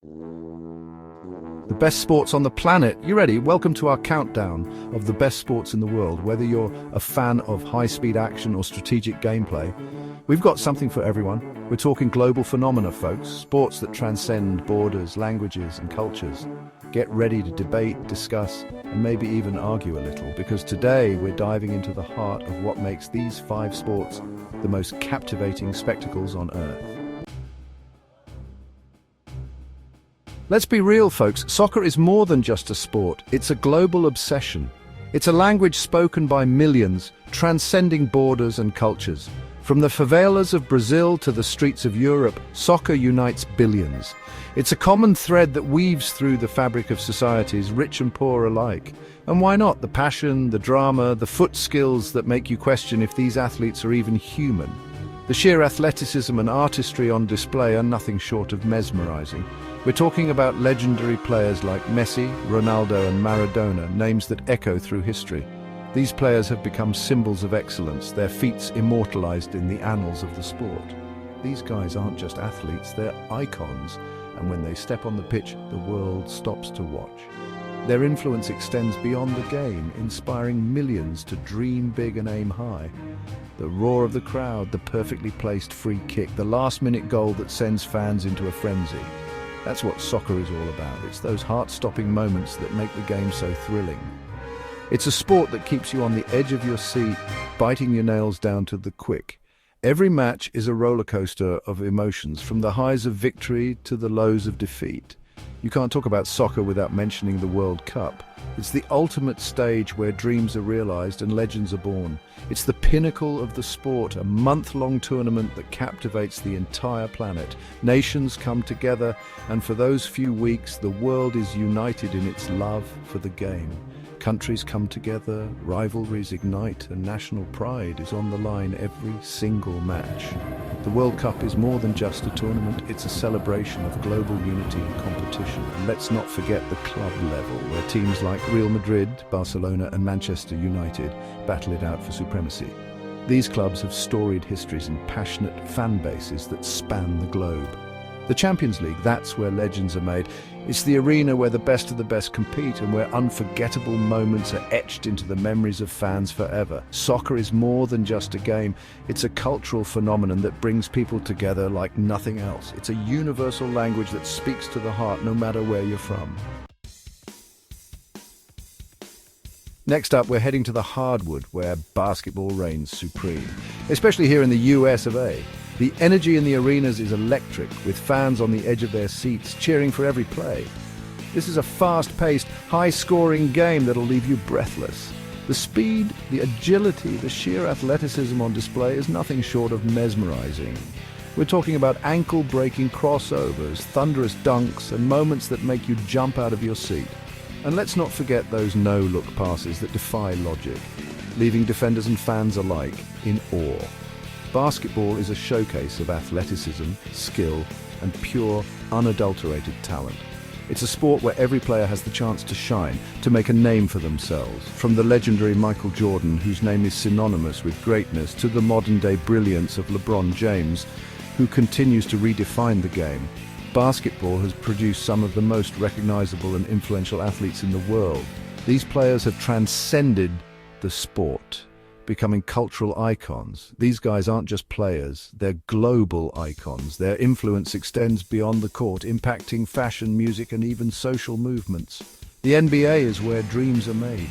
The best sports on the planet. You ready? Welcome to our countdown of the best sports in the world. Whether you're a fan of high-speed action or strategic gameplay, we've got something for everyone. We're talking global phenomena, folks. Sports that transcend borders, languages, and cultures. Get ready to debate, discuss, and maybe even argue a little, because today we're diving into the heart of what makes these 5 sports the most captivating spectacles on Earth. Let's be real, folks. Soccer is more than just a sport. It's a global obsession. It's a language spoken by millions, transcending borders and cultures. From the favelas of Brazil to the streets of Europe, soccer unites billions. It's a common thread that weaves through the fabric of societies, rich and poor alike. And why not? The passion, the drama, the foot skills that make you question if these athletes are even human. The sheer athleticism and artistry on display are nothing short of mesmerizing. We're talking about legendary players like Messi, Ronaldo and Maradona, names that echo through history. These players have become symbols of excellence, their feats immortalized in the annals of the sport. These guys aren't just athletes, they're icons, and when they step on the pitch, the world stops to watch. Their influence extends beyond the game, inspiring millions to dream big and aim high. The roar of the crowd, the perfectly placed free kick, the last-minute goal that sends fans into a frenzy. That's what soccer is all about. It's those heart-stopping moments that make the game so thrilling. It's a sport that keeps you on the edge of your seat, biting your nails down to the quick. Every match is a roller coaster of emotions, from the highs of victory to the lows of defeat. You can't talk about soccer without mentioning the World Cup. It's the ultimate stage where dreams are realized and legends are born. It's the pinnacle of the sport, a month-long tournament that captivates the entire planet. Nations come together, and for those few weeks, the world is united in its love for the game. Countries come together, rivalries ignite, and national pride is on the line every single match. The World Cup is more than just a tournament, it's a celebration of global unity and competition. And let's not forget the club level, where teams like Real Madrid, Barcelona and Manchester United battle it out for supremacy. These clubs have storied histories and passionate fan bases that span the globe. The Champions League, that's where legends are made. It's the arena where the best of the best compete and where unforgettable moments are etched into the memories of fans forever. Soccer is more than just a game. It's a cultural phenomenon that brings people together like nothing else. It's a universal language that speaks to the heart no matter where you're from. Next up, we're heading to the hardwood, where basketball reigns supreme, especially here in the US of A. The energy in the arenas is electric, with fans on the edge of their seats cheering for every play. This is a fast-paced, high-scoring game that'll leave you breathless. The speed, the agility, the sheer athleticism on display is nothing short of mesmerizing. We're talking about ankle-breaking crossovers, thunderous dunks, and moments that make you jump out of your seat. And let's not forget those no-look passes that defy logic, leaving defenders and fans alike in awe. Basketball is a showcase of athleticism, skill, and pure, unadulterated talent. It's a sport where every player has the chance to shine, to make a name for themselves. From the legendary Michael Jordan, whose name is synonymous with greatness, to the modern-day brilliance of LeBron James, who continues to redefine the game. Basketball has produced some of the most recognizable and influential athletes in the world. These players have transcended the sport, becoming cultural icons. These guys aren't just players, they're global icons. Their influence extends beyond the court, impacting fashion, music, and even social movements. The NBA is where dreams are made,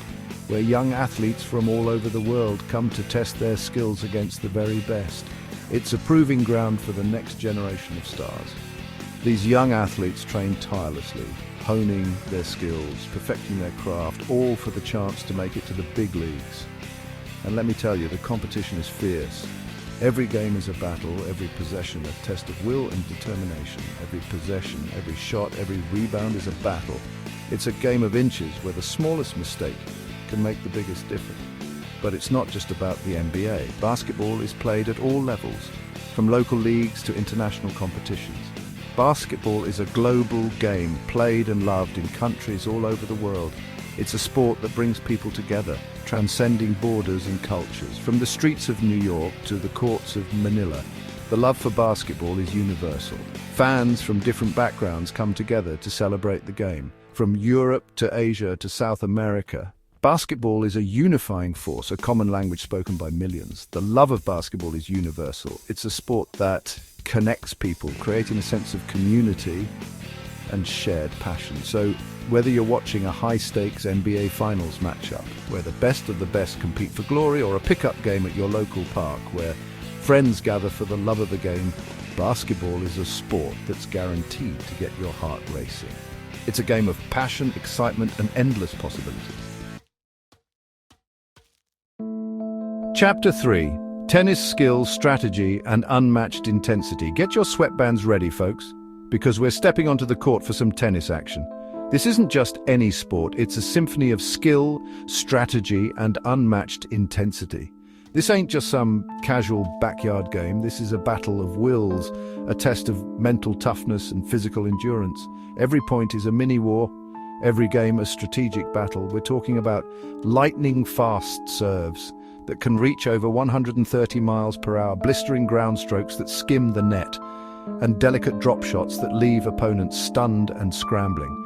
where young athletes from all over the world come to test their skills against the very best. It's a proving ground for the next generation of stars. These young athletes train tirelessly, honing their skills, perfecting their craft, all for the chance to make it to the big leagues. And let me tell you, the competition is fierce. Every game is a battle, every possession a test of will and determination. Every possession, every shot, every rebound is a battle. It's a game of inches where the smallest mistake can make the biggest difference. But it's not just about the NBA. Basketball is played at all levels, from local leagues to international competitions. Basketball is a global game, played and loved in countries all over the world. It's a sport that brings people together, transcending borders and cultures. From the streets of New York to the courts of Manila, The love for basketball is universal. Fans from different backgrounds come together to celebrate the game. From Europe to Asia to South America, basketball is a unifying force, a common language spoken by millions. The love of basketball is universal. It's a sport that connects people, creating a sense of community and shared passion. So whether you're watching a high-stakes NBA Finals matchup, where the best of the best compete for glory, or a pickup game at your local park, where friends gather for the love of the game, basketball is a sport that's guaranteed to get your heart racing. It's a game of passion, excitement, and endless possibilities. Chapter 3. Tennis skills, strategy, and unmatched intensity. Get your sweatbands ready, folks, because we're stepping onto the court for some tennis action. This isn't just any sport, it's a symphony of skill, strategy, and unmatched intensity. This ain't just some casual backyard game, this is a battle of wills, a test of mental toughness and physical endurance. Every point is a mini-war, every game a strategic battle. We're talking about lightning-fast serves that can reach over 130 miles per hour, blistering ground strokes that skim the net, and delicate drop shots that leave opponents stunned and scrambling.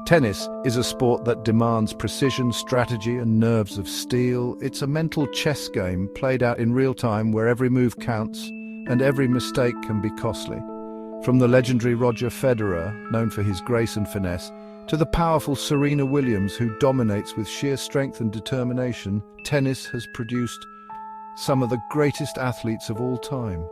Tennis is a sport that demands precision, strategy, and nerves of steel. It's a mental chess game played out in real time where every move counts and every mistake can be costly. From the legendary Roger Federer, known for his grace and finesse, to the powerful Serena Williams, who dominates with sheer strength and determination, tennis has produced some of the greatest athletes of all time.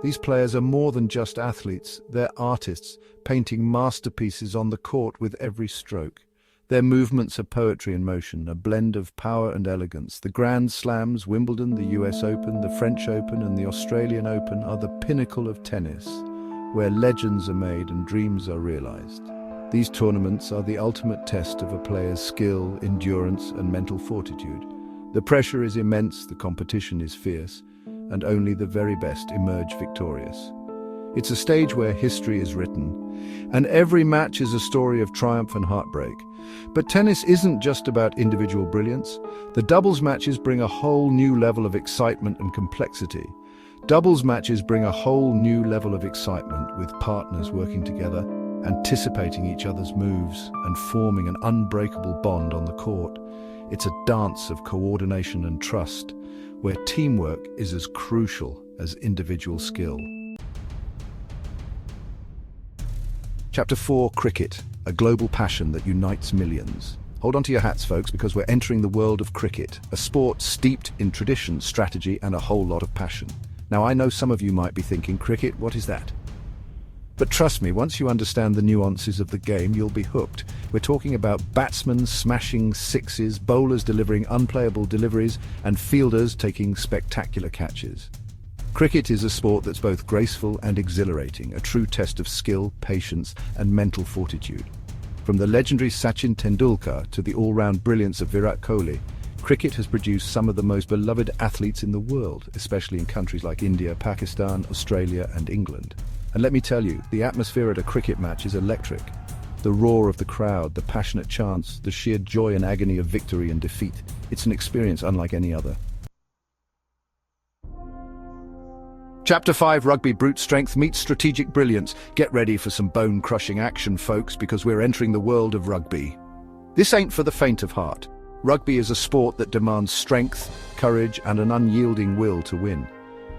These players are more than just athletes, they're artists, painting masterpieces on the court with every stroke. Their movements are poetry in motion, a blend of power and elegance. The Grand Slams, Wimbledon, the US Open, the French Open, and the Australian Open are the pinnacle of tennis, where legends are made and dreams are realized. These tournaments are the ultimate test of a player's skill, endurance, and mental fortitude. The pressure is immense, the competition is fierce, and only the very best emerge victorious. It's a stage where history is written, and every match is a story of triumph and heartbreak. But tennis isn't just about individual brilliance. The doubles matches bring a whole new level of excitement and complexity. Doubles matches bring a whole new level of excitement, with partners working together, anticipating each other's moves, and forming an unbreakable bond on the court. It's a dance of coordination and trust, where teamwork is as crucial as individual skill. Chapter 4. Cricket, a global passion that unites millions. Hold on to your hats, folks, because we're entering the world of cricket, a sport steeped in tradition, strategy, and a whole lot of passion. Now, I know some of you might be thinking, cricket, what is that? But trust me, once you understand the nuances of the game, you'll be hooked. We're talking about batsmen smashing sixes, bowlers delivering unplayable deliveries, and fielders taking spectacular catches. Cricket is a sport that's both graceful and exhilarating, a true test of skill, patience, and mental fortitude. From the legendary Sachin Tendulkar to the all-round brilliance of Virat Kohli, cricket has produced some of the most beloved athletes in the world, especially in countries like India, Pakistan, Australia, and England. And let me tell you, the atmosphere at a cricket match is electric. The roar of the crowd, the passionate chants, the sheer joy and agony of victory and defeat. It's an experience unlike any other. Chapter 5. Rugby, brute strength meets strategic brilliance. Get ready for some bone-crushing action, folks, because we're entering the world of rugby. This ain't for the faint of heart. Rugby is a sport that demands strength, courage, and an unyielding will to win.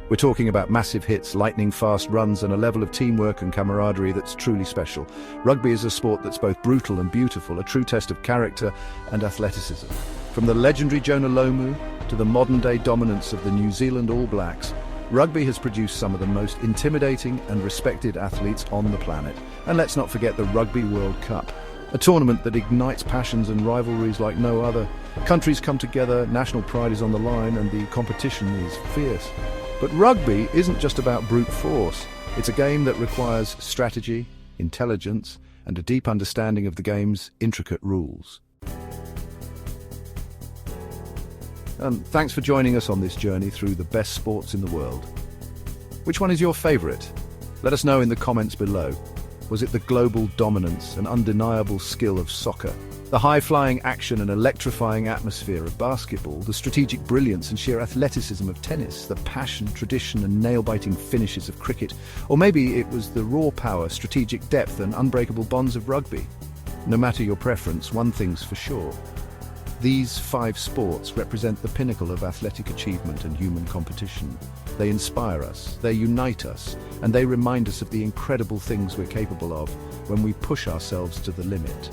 We're talking about massive hits, lightning-fast runs, and a level of teamwork and camaraderie that's truly special. Rugby is a sport that's both brutal and beautiful, a true test of character and athleticism. From the legendary Jonah Lomu to the modern-day dominance of the New Zealand All Blacks, rugby has produced some of the most intimidating and respected athletes on the planet. And let's not forget the Rugby World Cup, a tournament that ignites passions and rivalries like no other. Countries come together, national pride is on the line, and the competition is fierce. But rugby isn't just about brute force. It's a game that requires strategy, intelligence, and a deep understanding of the game's intricate rules. And thanks for joining us on this journey through the best sports in the world. Which one is your favorite? Let us know in the comments below. Was it the global dominance and undeniable skill of soccer? The high-flying action and electrifying atmosphere of basketball, the strategic brilliance and sheer athleticism of tennis, the passion, tradition and nail-biting finishes of cricket, or maybe it was the raw power, strategic depth and unbreakable bonds of rugby. No matter your preference, one thing's for sure. These 5 sports represent the pinnacle of athletic achievement and human competition. They inspire us, they unite us, and they remind us of the incredible things we're capable of when we push ourselves to the limit.